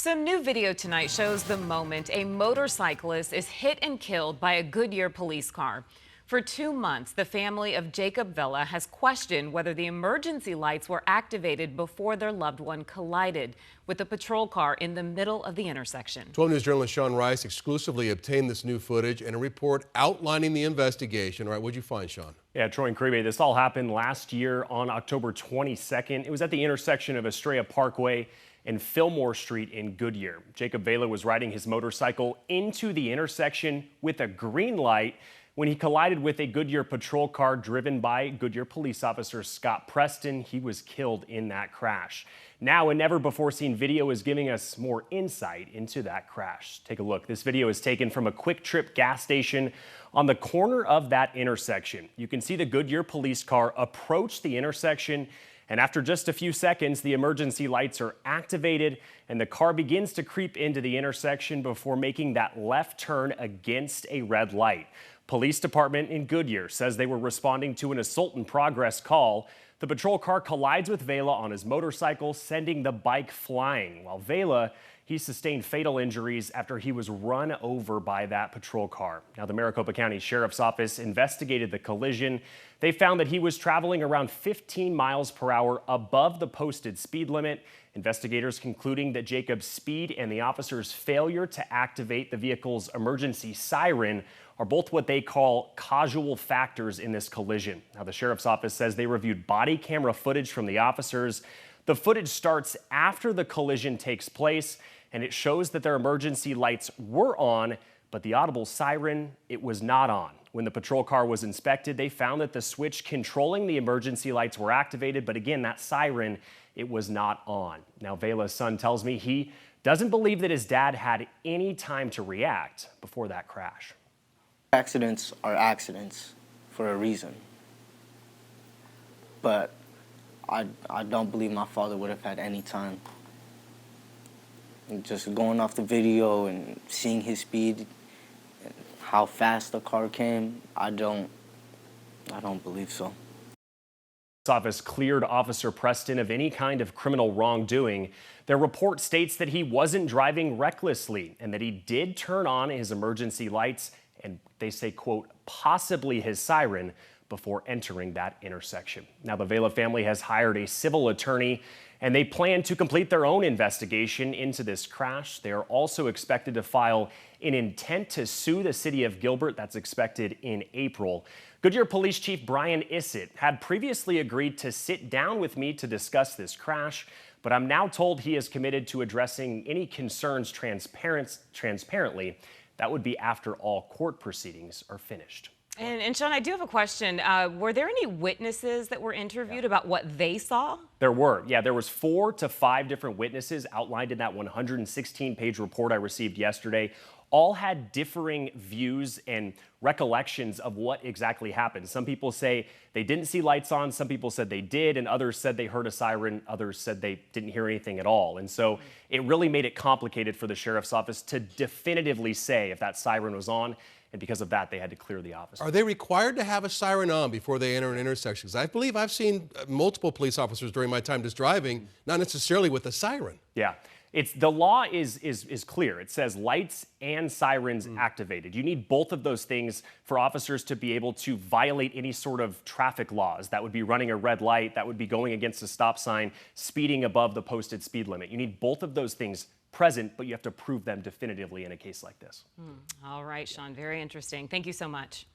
Some new video tonight shows the moment a motorcyclist is hit and killed by a Goodyear police car. For 2 months, the family of Jacob Vela has questioned whether the emergency lights were activated before their loved one collided with a patrol car in the middle of the intersection. 12 News journalist Sean Rice exclusively obtained this new footage and a report outlining the investigation. All right, what'd you find, Sean? Yeah, Troy and Kribe, this all happened last year on October 22nd. It was at the intersection of Estrella Parkway and Fillmore Street in Goodyear. Jacob Vela was riding his motorcycle into the intersection with a green light when he collided with a Goodyear patrol car driven by Goodyear police officer Scott Preston. He was killed in that crash. Now, a never-before-seen video is giving us more insight into that crash. Take a look. This video is taken from a Quick Trip gas station on the corner of that intersection. You can see the Goodyear police car approach the intersection, and after just a few seconds, the emergency lights are activated and the car begins to creep into the intersection before making that left turn against a red light. Police department in Goodyear says they were responding to an assault in progress call. The patrol car collides with Vela on his motorcycle, sending the bike flying. While Vela, he sustained fatal injuries after he was run over by that patrol car. Now, the Maricopa County Sheriff's Office investigated the collision. They found that he was traveling around 15 miles per hour above the posted speed limit. Investigators concluding that Jacob's speed and the officer's failure to activate the vehicle's emergency siren are both what they call causal factors in this collision. Now, the Sheriff's Office says they reviewed body camera footage from the officers. The footage starts after the collision takes place, and it shows that their emergency lights were on, but the audible siren, it was not on. When the patrol car was inspected, they found that the switch controlling the emergency lights were activated, but again, that siren, it was not on. Now, Vela's son tells me he doesn't believe that his dad had any time to react before that crash. Accidents are accidents for a reason. But I don't believe my father would have had any time. And just going off the video and seeing his speed and how fast the car came, I don't believe so. The office cleared Officer Preston of any kind of criminal wrongdoing. Their report states that he wasn't driving recklessly and that he did turn on his emergency lights and they say, quote, possibly his siren before entering that intersection. Now, the Vela family has hired a civil attorney and they plan to complete their own investigation into this crash. They are also expected to file an intent to sue the city of Gilbert. That's expected in April. Goodyear Police Chief Brian Issett had previously agreed to sit down with me to discuss this crash, but I'm now told he is committed to addressing any concerns transparently. That would be after all court proceedings are finished. And Sean, I do have a question. Were there any witnesses that were interviewed about what they saw? There were. Yeah, there was 4 to 5 different witnesses outlined in that 116-page report I received yesterday. All had differing views and recollections of what exactly happened. Some people say they didn't see lights on, some people said they did, and others said they heard a siren, others said they didn't hear anything at all. And so it really made it complicated for the Sheriff's Office to definitively say if that siren was on, and because of that, they had to clear the office. Are they required to have a siren on before they enter an intersection? Because I believe I've seen multiple police officers during my time just driving, not necessarily with a siren. Yeah. The law is clear. It says lights and sirens activated. You need both of those things for officers to be able to violate any sort of traffic laws. That would be running a red light, that would be going against a stop sign, speeding above the posted speed limit. You need both of those things present, but you have to prove them definitively in a case like this. All right, Sean, very interesting. Thank you so much.